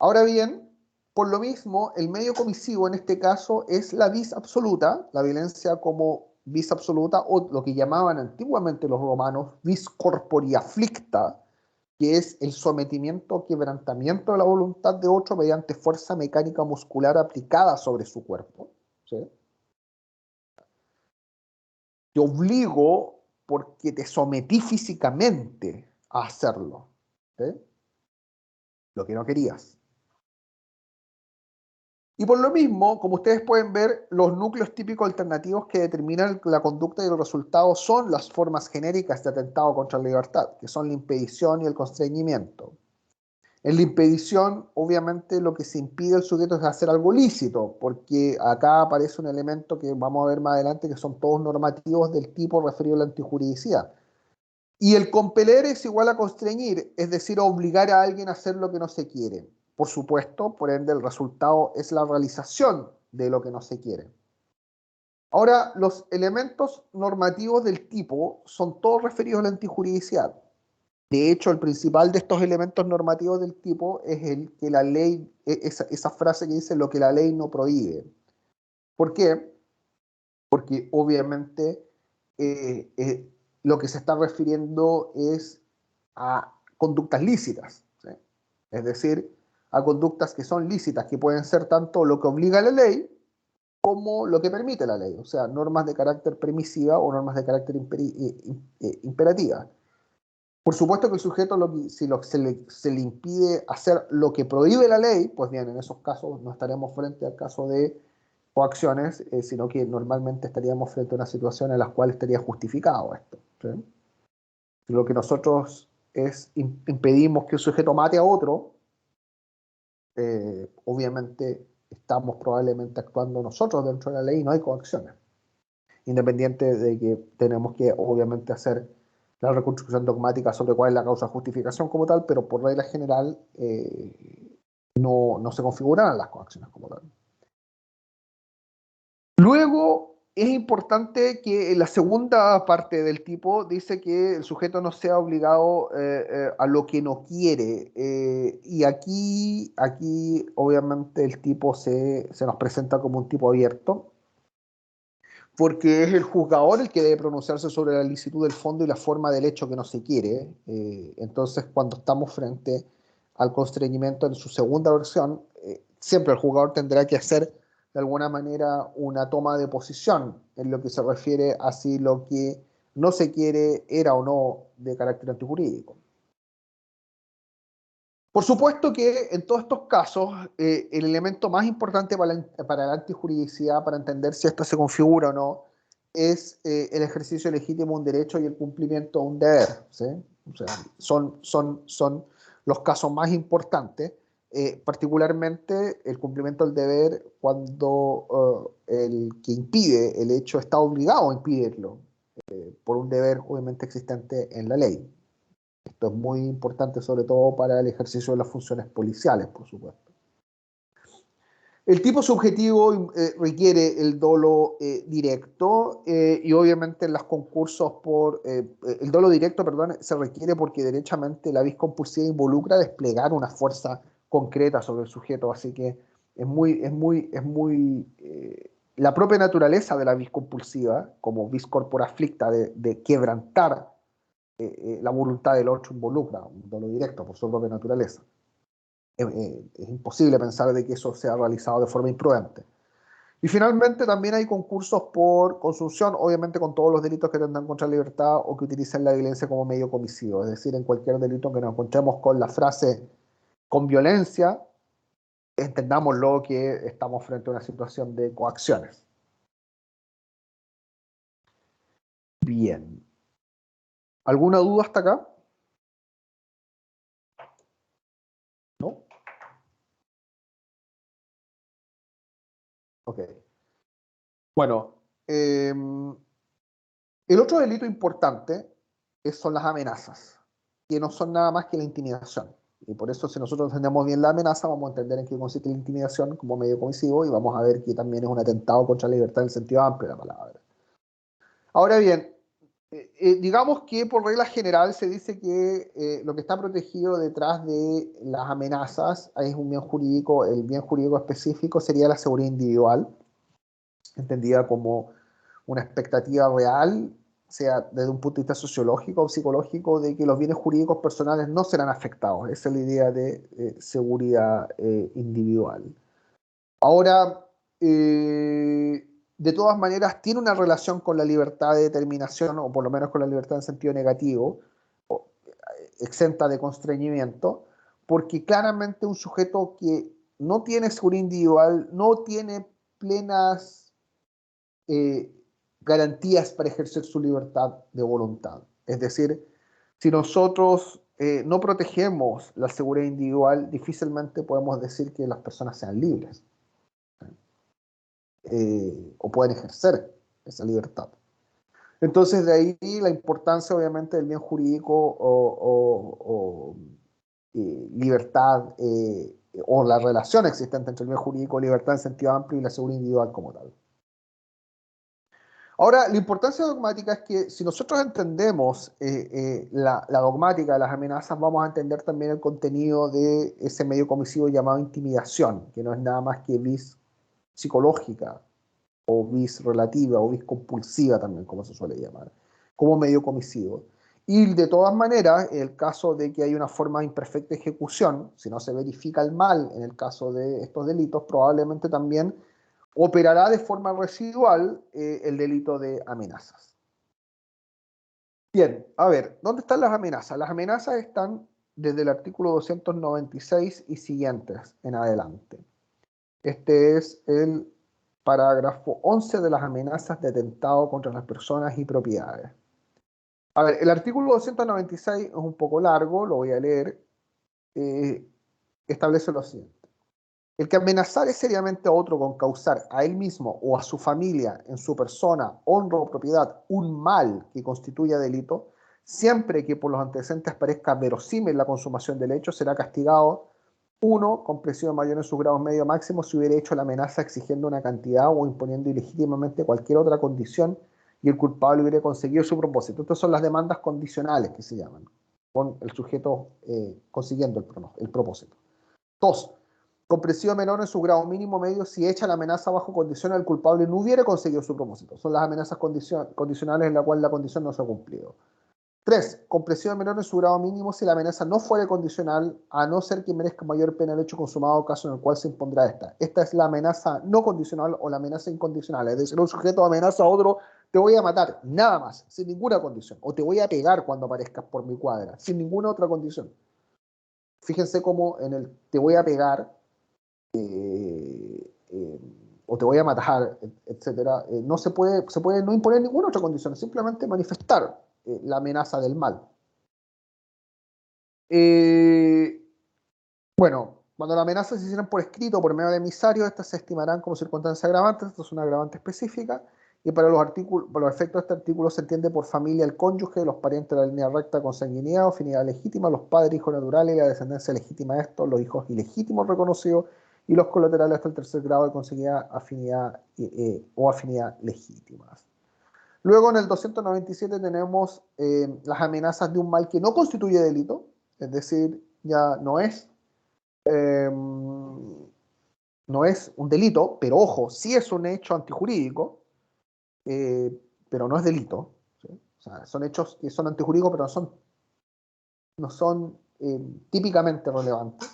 Ahora bien, por lo mismo, el medio comisivo en este caso es la vis absoluta, la violencia como vis absoluta, o lo que llamaban antiguamente los romanos vis corpori afflicta, que es el sometimiento o quebrantamiento de la voluntad de otro mediante fuerza mecánica muscular aplicada sobre su cuerpo, ¿sí? Te obligo porque te sometí físicamente a hacerlo, ¿sí? Lo que no querías. Y por lo mismo, como ustedes pueden ver, los núcleos típicos alternativos que determinan la conducta y el resultado son las formas genéricas de atentado contra la libertad, que son la impedición y el constreñimiento. En la impedición, obviamente, lo que se impide al sujeto es hacer algo lícito, porque acá aparece un elemento que vamos a ver más adelante, que son todos normativos del tipo referido a la antijuridicidad. Y el compeler es igual a constreñir, es decir, obligar a alguien a hacer lo que no se quiere. Por supuesto, por ende, el resultado es la realización de lo que no se quiere. Ahora, los elementos normativos del tipo son todos referidos a la antijuridicidad. De hecho, el principal de estos elementos normativos del tipo es el que la ley, esa frase que dice lo que la ley no prohíbe. ¿Por qué? Porque obviamente lo que se está refiriendo es a conductas lícitas, ¿sí? Es decir, a conductas que son lícitas, que pueden ser tanto lo que obliga la ley como lo que permite la ley, o sea, normas de carácter permisiva o normas de carácter imperativa. Por supuesto que el sujeto, se le impide hacer lo que prohíbe la ley, pues bien, en esos casos no estaremos frente al caso de coacciones, sino que normalmente estaríamos frente a una situación en la cual estaría justificado esto, ¿sí? Si lo que nosotros impedimos que un sujeto mate a otro, obviamente estamos probablemente actuando nosotros dentro de la ley y no hay coacciones. independiente de que tenemos que obviamente hacer la reconstrucción dogmática sobre cuál es la causa de justificación como tal, pero por regla general no se configuran las coacciones como tal. Luego, es importante que en la segunda parte del tipo dice que el sujeto no sea obligado a lo que no quiere. Y aquí, obviamente, el tipo se nos presenta como un tipo abierto, porque es el juzgador el que debe pronunciarse sobre la licitud del fondo y la forma del hecho que no se quiere. Entonces, cuando estamos frente al constreñimiento en su segunda versión, siempre el juzgador tendrá que hacer de alguna manera una toma de posición en lo que se refiere a si lo que no se quiere era o no de carácter antijurídico. Por supuesto que en todos estos casos, el elemento más importante para la antijuridicidad, para entender si esto se configura o no, es el ejercicio legítimo de un derecho y el cumplimiento de un deber, ¿sí? O sea, son los casos más importantes, particularmente el cumplimiento del deber cuando el que impide el hecho está obligado a impedirlo, por un deber obviamente existente en la ley. Esto es muy importante, sobre todo para el ejercicio de las funciones policiales, por supuesto. El tipo subjetivo requiere el dolo directo y obviamente en los concursos el dolo directo, perdón, se requiere porque derechamente la vis compulsiva involucra desplegar una fuerza concreta sobre el sujeto, así que la propia naturaleza de la vis compulsiva, como vis corpora afflicta, de quebrantar la voluntad del otro involucra un dolo directo por su propia naturaleza. Es imposible pensar de que eso sea realizado de forma imprudente. Y finalmente también hay concursos por consunción, obviamente con todos los delitos que tendan contra la libertad o que utilicen la violencia como medio comisivo, es decir, en cualquier delito que nos encontremos con la frase con violencia, entendámoslo que estamos frente a una situación de coacciones. Bien. ¿Alguna duda hasta acá? ¿No? Ok. Bueno, el otro delito importante son las amenazas, que no son nada más que la intimidación. Y por eso, si nosotros entendemos bien la amenaza, vamos a entender en qué consiste la intimidación como medio comisivo y vamos a ver que también es un atentado contra la libertad en el sentido amplio de la palabra. Ahora bien, digamos que por regla general se dice que lo que está protegido detrás de las amenazas es un bien jurídico. El bien jurídico específico sería la seguridad individual, entendida como una expectativa real, sea desde un punto de vista sociológico o psicológico, de que los bienes jurídicos personales no serán afectados. Esa es la idea de seguridad individual. Ahora, de todas maneras, tiene una relación con la libertad de determinación, o por lo menos con la libertad en sentido negativo, exenta de constreñimiento, porque claramente un sujeto que no tiene seguridad individual, no tiene plenas garantías para ejercer su libertad de voluntad. Es decir, si nosotros no protegemos la seguridad individual, difícilmente podemos decir que las personas sean libres o pueden ejercer esa libertad. Entonces, de ahí la importancia, obviamente, del bien jurídico o libertad o la relación existente entre el bien jurídico, libertad en sentido amplio y la seguridad individual como tal. Ahora, la importancia dogmática es que si nosotros entendemos la dogmática de las amenazas, vamos a entender también el contenido de ese medio comisivo llamado intimidación, que no es nada más que vis psicológica o vis relativa o vis compulsiva también, como se suele llamar, como medio comisivo. Y de todas maneras, en el caso de que hay una forma de imperfecta ejecución, si no se verifica el mal en el caso de estos delitos, probablemente también operará de forma residual el delito de amenazas. Bien, a ver, ¿dónde están las amenazas? Las amenazas están desde el artículo 296 y siguientes en adelante. Este es el parágrafo 11 de las amenazas de atentado contra las personas y propiedades. A ver, el artículo 296 es un poco largo, lo voy a leer. Establece lo siguiente. El que amenazare seriamente a otro con causar a él mismo o a su familia, en su persona, honra o propiedad, un mal que constituya delito, siempre que por los antecedentes parezca verosímil la consumación del hecho, será castigado, uno, con presión mayor en sus grados medio máximo si hubiera hecho la amenaza exigiendo una cantidad o imponiendo ilegítimamente cualquier otra condición y el culpable hubiera conseguido su propósito. Estas son las demandas condicionales que se llaman, con el sujeto consiguiendo el propósito. Dos, con presión menor en su grado mínimo medio si echa la amenaza bajo condición el culpable no hubiera conseguido su propósito. Son las amenazas condicionales en la cual la condición no se ha cumplido. 3. Con presión menor en su grado mínimo si la amenaza no fuera condicional, a no ser que merezca mayor pena el hecho consumado, caso en el cual se impondrá esta. Esta es la amenaza no condicional o la amenaza incondicional. Es decir, un sujeto amenaza a otro, te voy a matar, nada más, sin ninguna condición. O te voy a pegar cuando aparezcas por mi cuadra, sin ninguna otra condición. Fíjense cómo en el te voy a pegar o te voy a matar, etcétera, no se puede no imponer ninguna otra condición, simplemente manifestar la amenaza del mal. Bueno, cuando las amenazas se hicieran por escrito o por medio de emisario, estas se estimarán como circunstancias agravantes, esto es una agravante específica, y para los efectos de este artículo se entiende por familia el cónyuge, los parientes de la línea recta con sanguinidad o afinidad legítima, los padres, hijos naturales y la descendencia legítima de estos, los hijos ilegítimos reconocidos y los colaterales hasta el tercer grado de consanguinidad, afinidad o afinidad legítimas. Luego en el 297 tenemos las amenazas de un mal que no constituye delito, es decir, ya no es un delito, pero ojo, sí es un hecho antijurídico, pero no es delito. ¿Sí? O sea, son hechos que son antijurídicos, pero no son típicamente relevantes.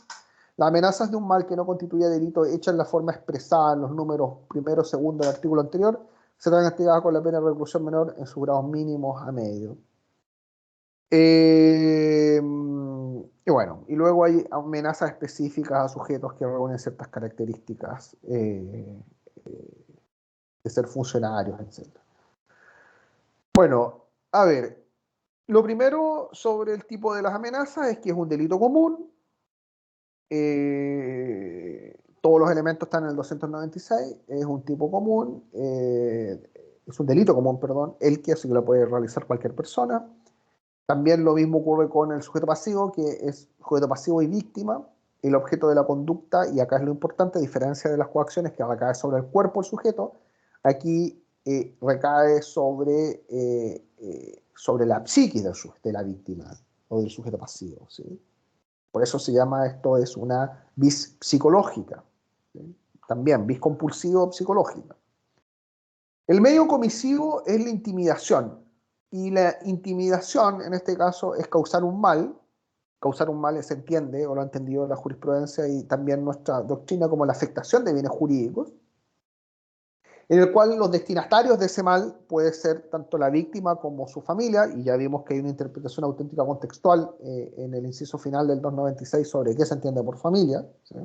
Las amenazas de un mal que no constituye delito hechas en la forma expresada en los números primero, segundo del artículo anterior, serán castigadas con la pena de reclusión menor en sus grados mínimos a medio. Y bueno, y luego hay amenazas específicas a sujetos que reúnen ciertas características de ser funcionarios, etc. Bueno, a ver, lo primero sobre el tipo de las amenazas es que es un delito común. Todos los elementos están en el 296, es un tipo común, es un delito común, perdón, el que así que lo puede realizar cualquier persona. También lo mismo ocurre con el sujeto pasivo, que es sujeto pasivo y víctima, el objeto de la conducta, y acá es lo importante, a diferencia de las coacciones que recae sobre el cuerpo del sujeto, aquí recae sobre la psiquis de la víctima o del sujeto pasivo, ¿sí? Por eso se llama esto, es una vis psicológica, ¿sí? También vis compulsivo psicológica. El medio comisivo es la intimidación, y la intimidación en este caso es causar un mal se entiende o lo ha entendido la jurisprudencia y también nuestra doctrina como la afectación de bienes jurídicos, en el cual los destinatarios de ese mal puede ser tanto la víctima como su familia, y ya vimos que hay una interpretación auténtica contextual en el inciso final del 296 sobre qué se entiende por familia, ¿sí?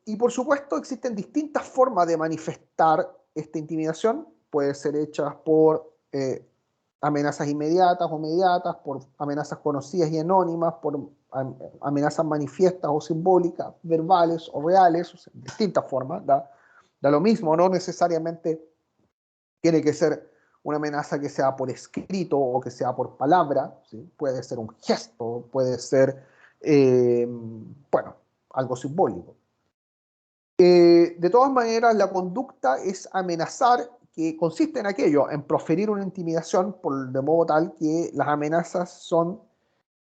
Y por supuesto existen distintas formas de manifestar esta intimidación, puede ser hecha por amenazas inmediatas o mediatas, por amenazas conocidas y anónimas, por amenazas manifiestas o simbólicas, verbales o reales, o sea, distintas formas, da lo mismo, no necesariamente tiene que ser una amenaza que sea por escrito o que sea por palabra, ¿sí? Puede ser un gesto, puede ser, bueno, algo simbólico. De todas maneras, la conducta es amenazar, que consiste en aquello, en proferir una intimidación de modo tal que las amenazas son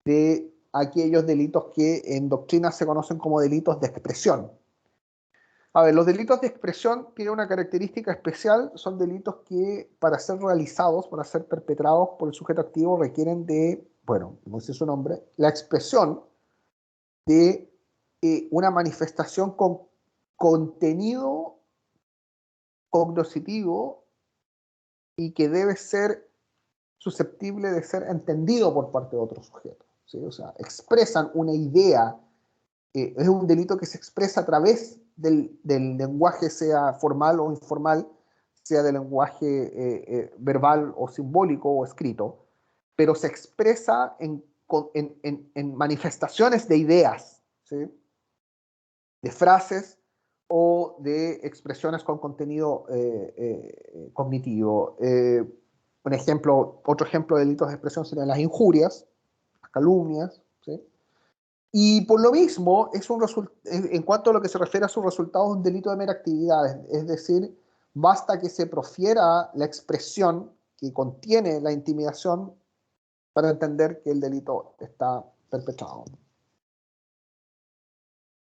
de aquellos delitos que en doctrina se conocen como delitos de expresión. A ver, los delitos de expresión tienen una característica especial, son delitos que para ser realizados, para ser perpetrados por el sujeto activo requieren de, bueno, como dice su nombre, la expresión de una manifestación con contenido cognoscitivo y que debe ser susceptible de ser entendido por parte de otro sujeto, ¿sí? O sea, expresan una idea, es un delito que se expresa a través del lenguaje, sea formal o informal, sea de lenguaje verbal o simbólico o escrito, pero se expresa en manifestaciones de ideas, ¿sí? de frases o de expresiones con contenido cognitivo. Otro ejemplo de delitos de expresión serían las injurias, las calumnias, ¿sí? Y por lo mismo, en cuanto a lo que se refiere a sus resultados, un delito de mera actividad, es decir, basta que se profiera la expresión que contiene la intimidación para entender que el delito está perpetrado.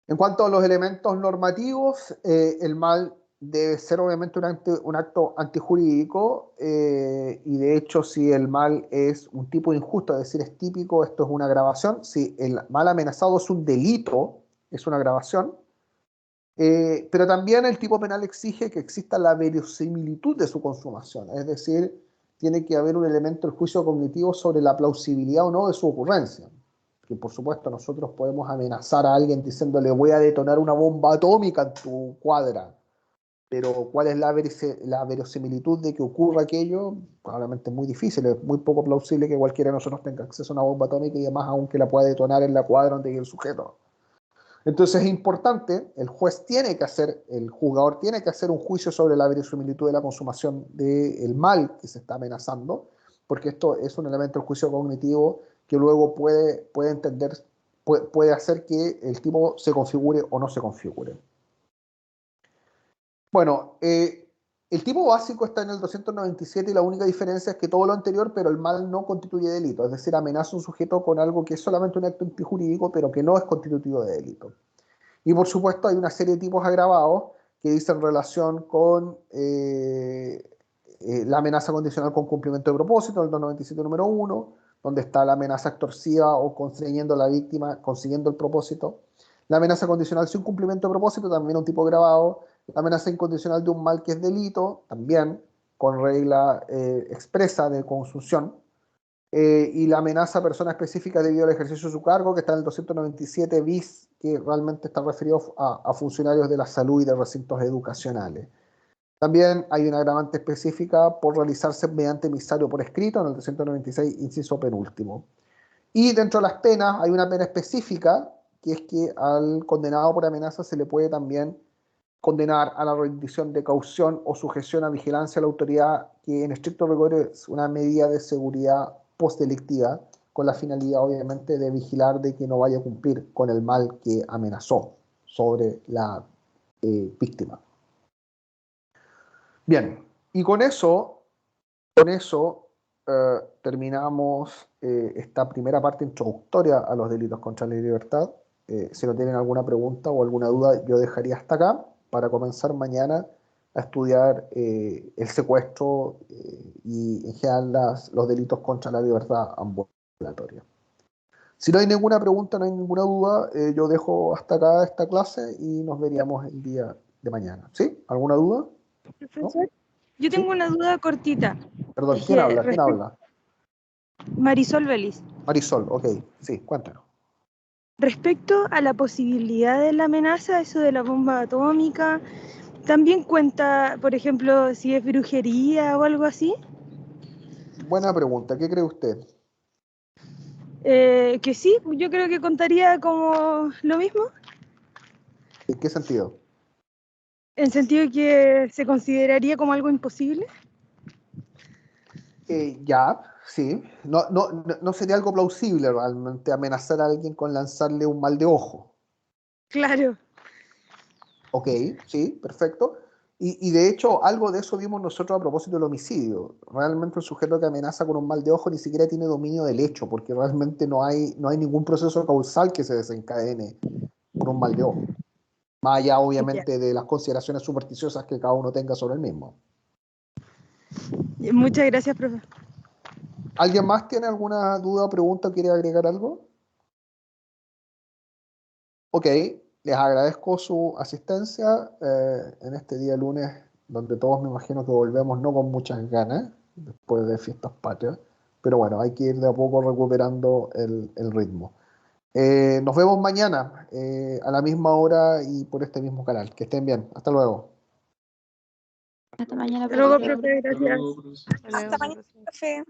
En cuanto a los elementos normativos, el mal debe ser obviamente un acto antijurídico, y de hecho si el mal es un tipo injusto, es decir, es típico, esto es una agravación. Si el mal amenazado es un delito, es una agravación. Pero también el tipo penal exige que exista la verosimilitud de su consumación, es decir, tiene que haber un elemento del juicio cognitivo sobre la plausibilidad o no de su ocurrencia. Que por supuesto nosotros podemos amenazar a alguien diciéndole voy a detonar una bomba atómica en tu cuadra, pero ¿cuál es la verosimilitud de que ocurra aquello? Probablemente es muy difícil, es muy poco plausible que cualquiera de nosotros tenga acceso a una bomba atómica y además aunque la pueda detonar en la cuadra donde hay el sujeto. Entonces es importante, el juzgador tiene que hacer un juicio sobre la verosimilitud de la consumación del mal que se está amenazando, porque esto es un elemento del juicio cognitivo que luego puede hacer que el tipo se configure o no se configure. Bueno, el tipo básico está en el 297 y la única diferencia es que todo lo anterior, pero el mal no constituye delito, es decir, amenaza a un sujeto con algo que es solamente un acto antijurídico, pero que no es constitutivo de delito. Y por supuesto hay una serie de tipos agravados que dicen relación con la amenaza condicional con cumplimiento de propósito, el 297 número 1, donde está la amenaza extorsiva o constreyendo a la víctima consiguiendo el propósito. La amenaza condicional sin cumplimiento de propósito, también un tipo agravado. La amenaza incondicional de un mal que es delito, también con regla expresa de consunción. Y la amenaza a persona específica debido al ejercicio de su cargo, que está en el 297 bis, que realmente está referido a funcionarios de la salud y de recintos educacionales. También hay una agravante específica por realizarse mediante emisario por escrito, en el 296, inciso penúltimo. Y dentro de las penas hay una pena específica, que es que al condenado por amenaza se le puede también condenar a la rendición de caución o sujeción a vigilancia a la autoridad, que en estricto rigor es una medida de seguridad postdelictiva, con la finalidad obviamente de vigilar de que no vaya a cumplir con el mal que amenazó sobre la víctima. Bien, y con eso terminamos esta primera parte introductoria a los delitos contra la libertad. Si no tienen alguna pregunta o alguna duda, yo dejaría hasta acá para comenzar mañana a estudiar el secuestro y en general los delitos contra la libertad ambulatoria. Si no hay ninguna pregunta, no hay ninguna duda, yo dejo hasta acá esta clase y nos veríamos el día de mañana. ¿Sí? ¿Alguna duda?
Profesor,
¿No?
yo tengo
¿Sí?
una duda cortita.
Perdón,
Es
¿quién
que
habla? ¿Quién habla?
Marisol Vélez.
Marisol, ok, sí, cuéntanos.
Respecto a la posibilidad de la amenaza, eso de la bomba atómica, ¿también cuenta, por ejemplo, si es brujería o algo así?
Buena pregunta, ¿qué cree usted?
Que sí, yo creo que contaría como lo mismo,
¿En qué sentido?
en sentido de que se consideraría como algo imposible.
Ya, sí. No sería algo plausible realmente amenazar a alguien con lanzarle un mal de ojo.
Claro,
Ok, sí, perfecto. Y de hecho, algo de eso vimos nosotros a propósito del homicidio. Realmente el sujeto que amenaza con un mal de ojo ni siquiera tiene dominio del hecho, porque realmente no hay ningún proceso causal que se desencadene por un mal de ojo. Más allá,
ya.
obviamente, de las consideraciones supersticiosas que cada uno tenga sobre el mismo.
Muchas gracias, profe.
¿Alguien más tiene alguna duda o pregunta o quiere agregar algo? Ok, les agradezco su asistencia en este día lunes, donde todos me imagino que volvemos no con muchas ganas, después de fiestas patrias, pero bueno, hay que ir de a poco recuperando el ritmo. Nos vemos mañana a la misma hora y por este mismo canal. Que estén bien. Hasta luego.
Hasta mañana,
Hasta luego,
profesor.
profe, gracias.
Hasta luego, profesor.
Hasta luego,
Hasta mañana,
profesor.
profe.